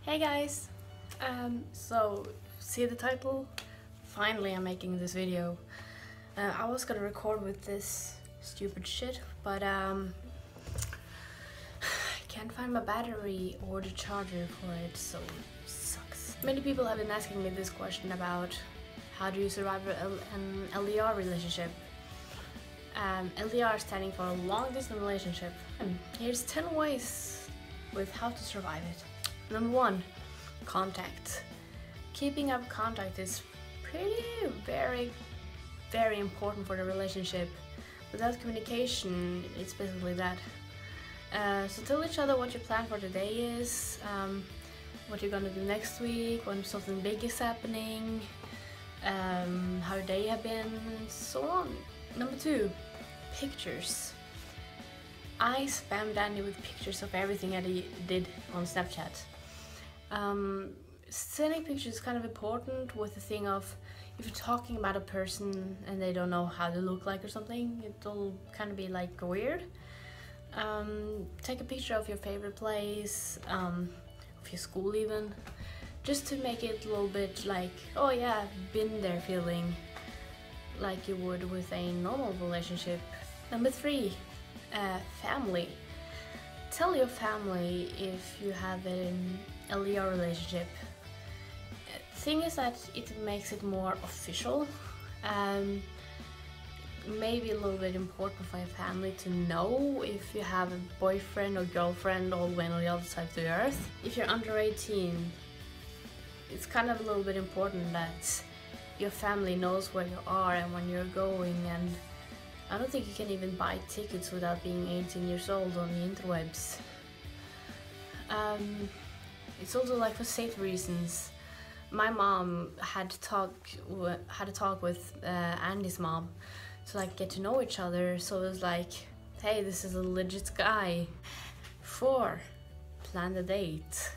Hey guys! So, see the title? Finally I'm making this video. I was gonna record with this stupid shit, but I can't find my battery or the charger for it, so it sucks. Many people have been asking me this question about how do you survive an LDR relationship. LDR standing for long distance relationship. Here's 10 ways with how to survive it. Number 1, contact. Keeping up contact is very important for the relationship. Without communication, it's basically that. So tell each other what your plan for the day is, what you're gonna do next week, when something big is happening, how your day have been, so on. Number 2, pictures. I spammed Andy with pictures of everything that he did on Snapchat. Sending pictures is kind of important with the thing of if you're talking about a person and they don't know how they look like or something, it'll kind of be like weird. Take a picture of your favorite place, of your school even, just to make it a little bit like, oh yeah, I've been there feeling, like you would with a normal relationship. Number 3, family. Tell your family if you have an LDR relationship. Thing is that it makes it more official. Maybe a little bit important for your family to know if you have a boyfriend or girlfriend all the way on the other side of the earth. If you're under 18, it's kind of a little bit important that your family knows where you are and when you're going, and I don't think you can even buy tickets without being 18 years old on the interwebs. It's also like for safety reasons. My mom had to talk with Andy's mom to like get to know each other, so it was like, hey, this is a legit guy. 4, plan the date.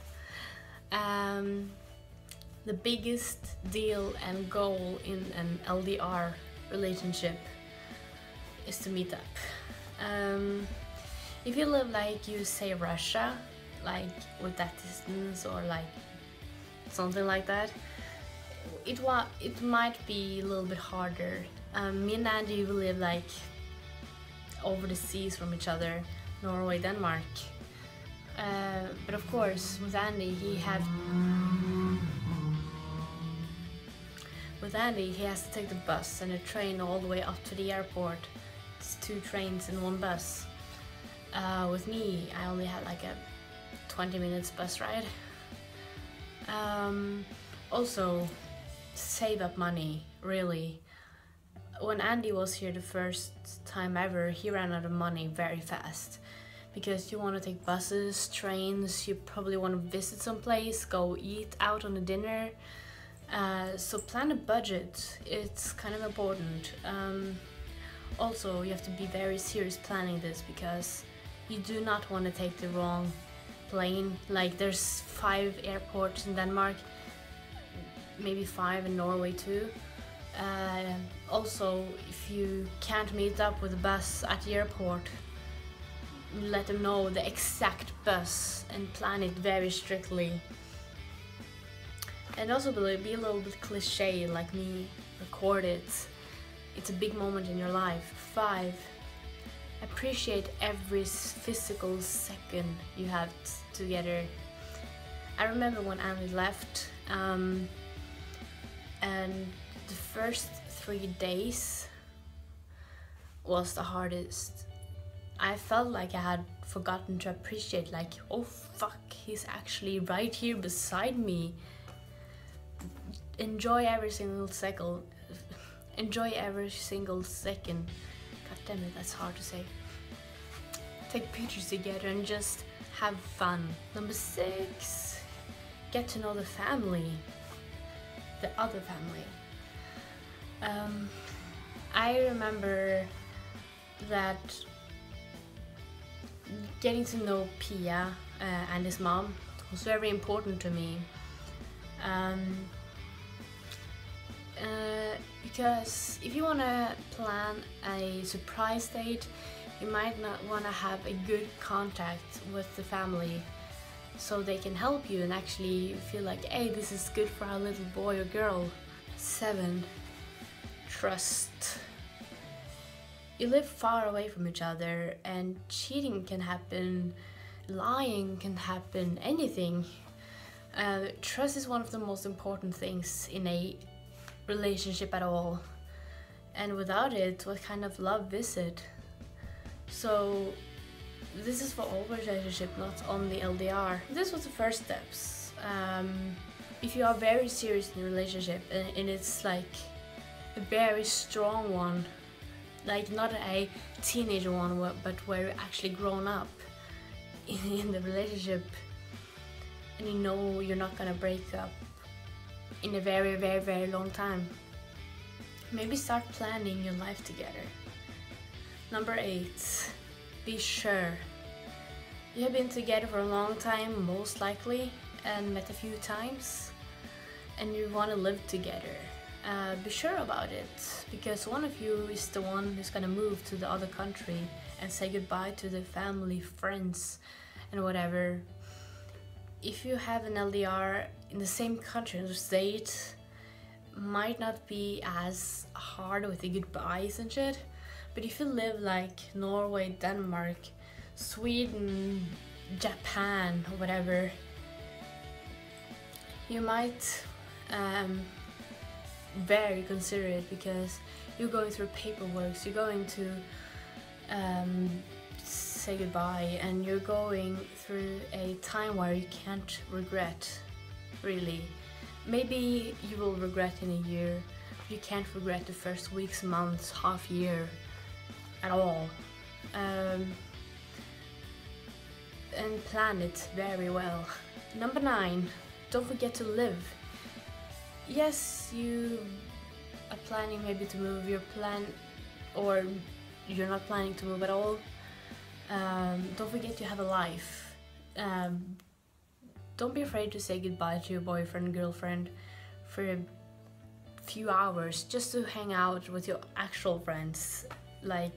The biggest deal and goal in an LDR relationship is to meet up. If you live like you say Russia, like with that distance or like something like that, it might be a little bit harder. Me and Andy we live like over the seas from each other, Norway, Denmark. But of course, with Andy, he has to take the bus and a train all the way up to the airport. It's 2 trains in 1 bus. With me, I only had like a 20 minutes bus ride. Also, save up money, really. When Andy was here the first time ever, he ran out of money very fast. Because you want to take buses, trains, you probably want to visit someplace, go eat out on a dinner. So plan a budget, it's kind of important. Also, you have to be very serious planning this, because you do not want to take the wrong plane. Like there's 5 airports in Denmark, maybe 5 in Norway too. Also, if you can't meet up with a bus at the airport, let them know the exact bus and plan it very strictly. And also be a little bit cliche like me, record it. It's a big moment in your life. 5, appreciate every physical second you have together. I remember when Andy left, and the first 3 days was the hardest. I felt like I had forgotten to appreciate, like, oh fuck, he's actually right here beside me. Enjoy every single second. Enjoy every single second. God damn it, that's hard to say. Take pictures together and just have fun. Number 6, get to know the family. The other family. I remember that getting to know Pia and his mom was very important to me. Because if you want to plan a surprise date, you might not want to have a good contact with the family. so they can help you and actually feel like, hey, this is good for our little boy or girl. 7. Trust. You live far away from each other and cheating can happen, lying can happen, anything. Trust is one of the most important things in a relationship at all. And without it, what kind of love is it? So this is for all relationships, not only LDR. This was the first steps. If you are very serious in a relationship and it's like a very strong one, like not a teenager one, but where you're actually grown up in the relationship, and you know you're not gonna break up in a very, very, very long time, maybe start planning your life together. Number 8, be sure. You have been together for a long time, most likely, and met a few times, and you want to live together. Be sure about it, because one of you is the one who's gonna move to the other country and say goodbye to the family, friends, and whatever. If you have an LDR in the same country or state, might not be as hard with the goodbyes and shit, but if you live like Norway, Denmark, Sweden, Japan, or whatever, you might very considerate, because you're going through paperwork, you're going to say goodbye, and you're going through a time where you can't regret, really. Maybe you will regret in a year, but you can't regret the first weeks, months, half year at all. And plan it very well. Number 9, don't forget to live. Yes, you are planning maybe to move, or you're not planning to move at all. Don't forget you have a life. Don't be afraid to say goodbye to your boyfriend, girlfriend for a few hours, just to hang out with your actual friends. Like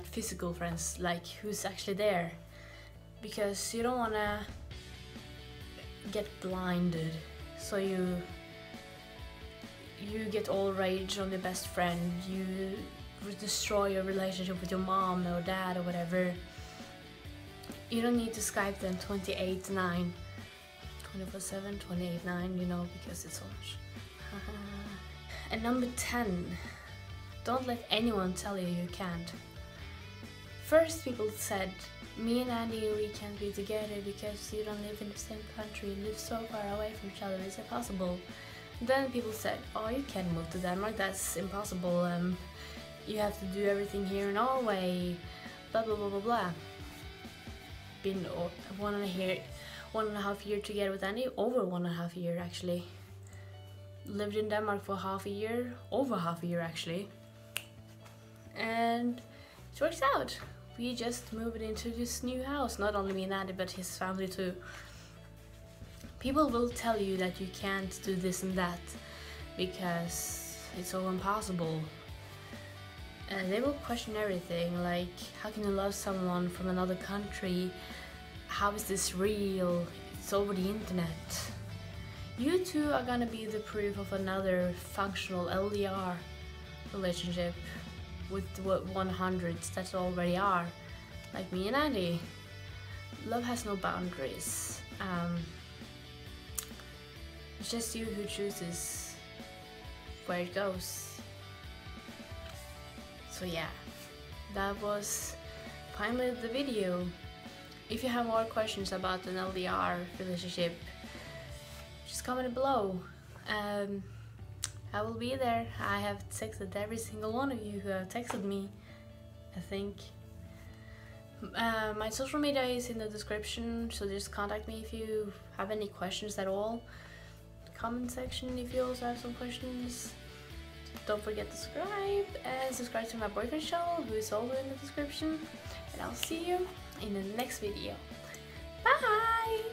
physical friends, like who's actually there. Because you don't wanna get blinded, so you get all rage on your best friend, you destroy your relationship with your mom or dad or whatever. You don't need to Skype them 28/9, 24/7, 28/9, you know, because it's so much. And number 10, don't let anyone tell you you can't. First people said, me and Andy, we can't be together because you don't live in the same country, you live so far away from each other, it's impossible. Then people said, oh, you can't move to Denmark, that's impossible, you have to do everything here in Norway, blah blah blah blah blah. Been 1.5 years together with Andy, over 1.5 years actually. Lived in Denmark for half a year, over half a year actually. And it works out. We just moved into this new house, not only me and Andy, but his family too. People will tell you that you can't do this and that because it's so impossible. And they will question everything, like, how can you love someone from another country? How is this real? It's over the internet. You two are gonna be the proof of another functional LDR relationship with what 100s that already are, like me and Andy. Love has no boundaries. It's just you who chooses where it goes. So yeah, that was finally the video. If you have more questions about an LDR relationship, just comment below. I will be there. I have texted every single one of you who have texted me, I think. My social media is in the description, so just contact me if you have any questions at all. Comment section if you also have some questions. Don't forget to subscribe to my boyfriend's channel, who is also in the description. And I'll see you in the next video. Bye!